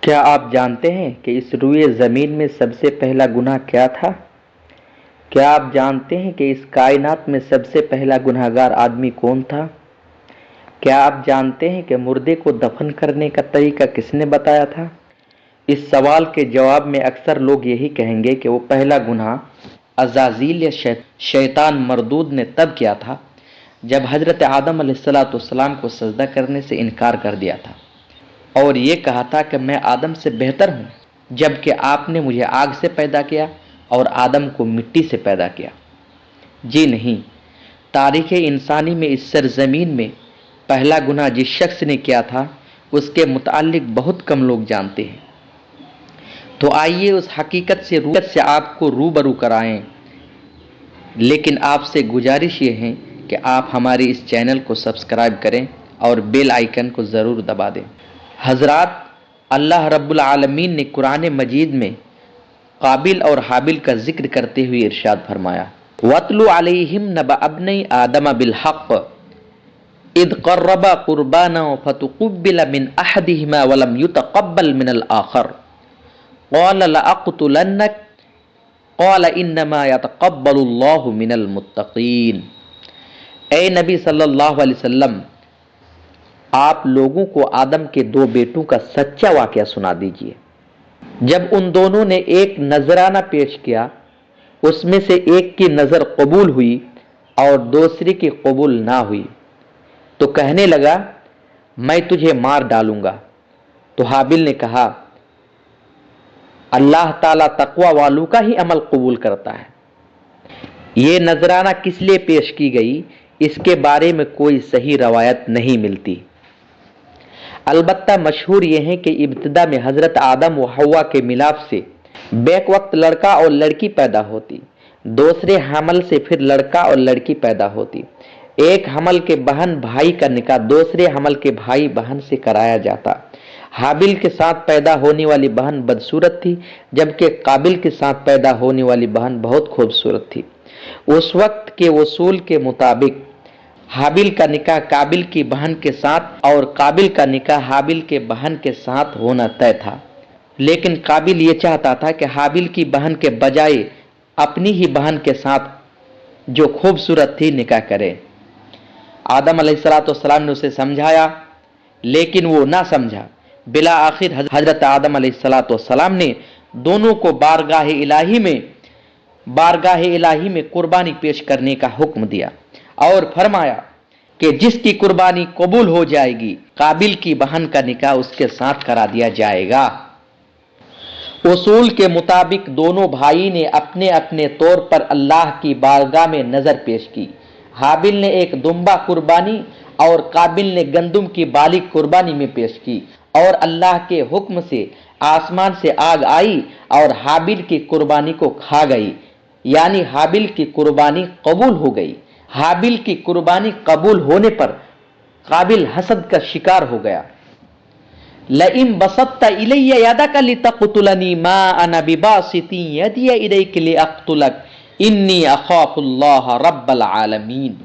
کیا آپ جانتے ہیں کہ اس روئے زمین میں سب سے پہلا گناہ کیا تھا؟ کیا آپ جانتے ہیں کہ اس کائنات میں سب سے پہلا گنہگار آدمی کون تھا؟ کیا آپ جانتے ہیں کہ مردے کو دفن کرنے کا طریقہ کس نے بتایا تھا؟ اس سوال کے جواب میں اکثر لوگ یہی کہیں گے کہ وہ پہلا گناہ عزازیل یا شیطان مردود نے تب کیا تھا جب حضرت آدم علیہ السلام کو سجدہ کرنے سے انکار کر دیا تھا اور یہ کہا تھا کہ میں آدم سے بہتر ہوں، جبکہ آپ نے مجھے آگ سے پیدا کیا اور آدم کو مٹی سے پیدا کیا۔ جی نہیں، تاریخ انسانی میں اس سرزمین میں پہلا گناہ جس شخص نے کیا تھا اس کے متعلق بہت کم لوگ جانتے ہیں۔ تو آئیے اس حقیقت سے آپ کو روبرو کرائیں، لیکن آپ سے گزارش یہ ہے کہ آپ ہماری اس چینل کو سبسکرائب کریں اور بیل آئیکن کو ضرور دبا دیں۔ حضرات، اللہ رب العالمین نے قرآن مجید میں قابل اور حابل کا ذکر کرتے ہوئے ارشاد فرمایا، وَاتْلُ عَلَيْهِمْ نَبَأَ ابْنَيْ آدَمَ بِالْحَقِّ اِذْ قَرَّبَا قُرْبَانًا فَتُقُبِّلَ مِنْ أَحَدِهِمَا وَلَمْ يُتَقَبَّلْ مِنَ الْآخَرِ قَالَ لَأَقْتُلَنَّكَ قَالَ إِنَّمَا يَتَقَبَّلُ اللَّهُ مِنَ الْمُتَّقِينَ۔ اے نبی صلی اللہ علیہ وسلم، آپ لوگوں کو آدم کے دو بیٹوں کا سچا واقعہ سنا دیجیے۔ جب ان دونوں نے ایک نذرانہ پیش کیا، اس میں سے ایک کی نظر قبول ہوئی اور دوسری کی قبول نہ ہوئی، تو کہنے لگا میں تجھے مار ڈالوں گا۔ تو حابل نے کہا اللہ تعالیٰ تقوی والوں کا ہی عمل قبول کرتا ہے۔ یہ نذرانہ کس لیے پیش کی گئی، اس کے بارے میں کوئی صحیح روایت نہیں ملتی۔ البتہ مشہور یہ ہے کہ ابتدا میں حضرت آدم و حوا کے ملاپ سے بیک وقت لڑکا اور لڑکی پیدا ہوتی، دوسرے حمل سے پھر لڑکا اور لڑکی پیدا ہوتی۔ ایک حمل کے بہن بھائی کا نکاح دوسرے حمل کے بھائی بہن سے کرایا جاتا۔ حابل کے ساتھ پیدا ہونے والی بہن بدصورت تھی، جبکہ قابل کے ساتھ پیدا ہونے والی بہن بہت خوبصورت تھی۔ اس وقت کے اصول کے مطابق حابل کا نکاح قابل کی بہن کے ساتھ اور قابل کا نکاح حابل کے بہن کے ساتھ ہونا طے تھا، لیکن قابل یہ چاہتا تھا کہ حابل کی بہن کے بجائے اپنی ہی بہن کے ساتھ جو خوبصورت تھی نکاح کرے۔ آدم علیہ السلام نے اسے سمجھایا، لیکن وہ نہ سمجھا۔ بالآخر حضرت آدم علیہ السلام نے دونوں کو بارگاہ الہی میں قربانی پیش کرنے کا حکم دیا اور فرمایا کہ جس کی قربانی قبول ہو جائے گی قابل کی بہن کا نکاح اس کے ساتھ کرا دیا جائے گا۔ اصول کے مطابق دونوں بھائی نے اپنے اپنے طور پر اللہ کی بارگاہ میں نظر پیش کی۔ حابل نے ایک دمبا قربانی اور قابل نے گندم کی بالی قربانی میں پیش کی، اور اللہ کے حکم سے آسمان سے آگ آئی اور حابل کی قربانی کو کھا گئی، یعنی حابل کی قربانی قبول ہو گئی۔ حابل کی قربانی قبول ہونے پر قابل حسد کا شکار ہو گیا۔ لَئِن بَسَطتَ إِلَيَّ يَدَكَ لِتَقْتُلَنِي مَا أَنَا بِبَاسِطٍ يَدِيَ إِلَيْكَ لِأَقْتُلَكَ إِنِّي أَخَافُ اللَّهَ رَبَّ الْعَالَمِينَ۔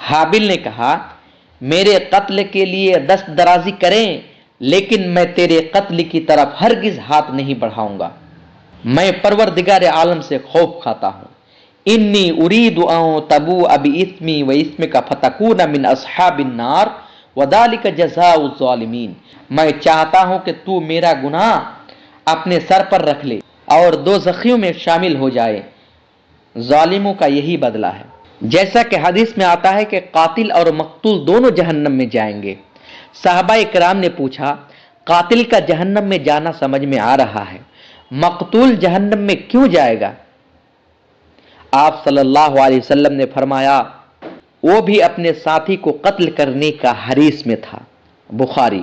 حابل نے کہا میرے قتل کے لیے دست درازی کریں، لیکن میں تیرے قتل کی طرف ہرگز ہاتھ نہیں بڑھاؤں گا، میں پروردگار عالم سے خوف کھاتا ہوں۔ انی ارید ان تبوء باسمی واسمک فتکون من اصحاب النار وذلک جزاء الظالمین۔ میں چاہتا ہوں کہ تو میرا گناہ اپنے سر پر رکھ لے اور دوزخیوں میں شامل ہو جائے، ظالموں کا یہی بدلہ ہے۔ جیسا کہ حدیث میں آتا ہے کہ قاتل اور مقتول دونوں جہنم میں جائیں گے۔ صحابہ کرام نے پوچھا قاتل کا جہنم میں جانا سمجھ میں آ رہا ہے، مقتول جہنم میں کیوں جائے گا؟ آپ صلی اللہ علیہ وسلم نے فرمایا وہ بھی اپنے ساتھی کو قتل کرنے کا حریص میں تھا۔ بخاری۔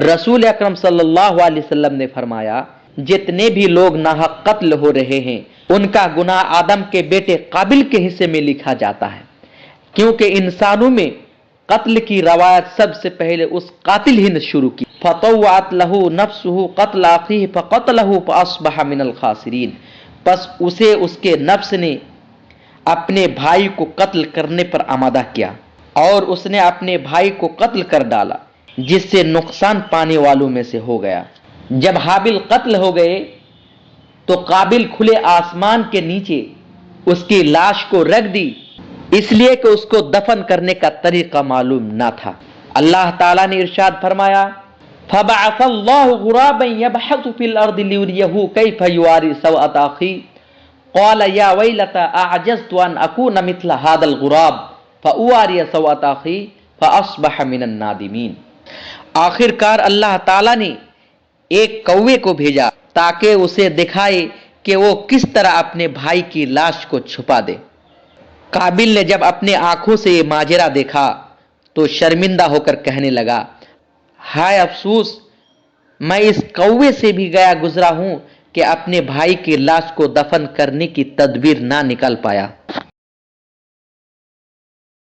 رسول اکرم صلی اللہ علیہ وسلم نے فرمایا جتنے بھی لوگ ناحق قتل ہو رہے ہیں ان کا گناہ آدم کے بیٹے قابل کے حصے میں لکھا جاتا ہے، کیونکہ انسانوں میں قتل کی روایت سب سے پہلے اس قاتل ہی نے شروع کی۔ فطوعت له نفسه قتل اخیہ فقتله فاصبح من الخاسرین۔ پس اسے اس کے نفس نے اپنے بھائی کو قتل کرنے پر آمادہ کیا اور اس نے اپنے بھائی کو قتل کر ڈالا، جس سے نقصان پانے والوں میں سے ہو گیا۔ جب حابل قتل ہو گئے تو قابل کھلے آسمان کے نیچے اس کی لاش کو رکھ دی، اس لیے کہ اس کو دفن کرنے کا طریقہ معلوم نہ تھا۔ اللہ تعالیٰ نے ارشاد فرمایا فَبَعَثَ اللَّهُ غُرَابًا يَبْحَثُ فِي الْأَرْضِ لِيُرِيَهُ كَيْفَ يُوَارِي سَوْءَةَ أَخِيهِ قَالَ يَا وَيْلَتَى أَعْجَزْتُ أَنْ أَكُونَ مِثْلَ هَذَا الْغُرَابِ فَأُوَارِيَ سَوْءَةَ أَخِي فَأَصْبَحَ مِنَ النَّادِمِينَ۔ آخر کار اللہ تعالیٰ نے ایک کوے کو بھیجا تاکہ اسے دکھائے کہ وہ کس طرح اپنے بھائی کی لاش کو چھپا دے۔ قابل نے جب اپنے آنکھوں سے یہ ماجرا دیکھا تو شرمندہ ہو کر کہنے لگا ہائے افسوس، میں اس کوے سے بھی گیا گزرا ہوں کہ اپنے بھائی کی لاش کو دفن کرنے کی تدبیر نہ نکال پایا۔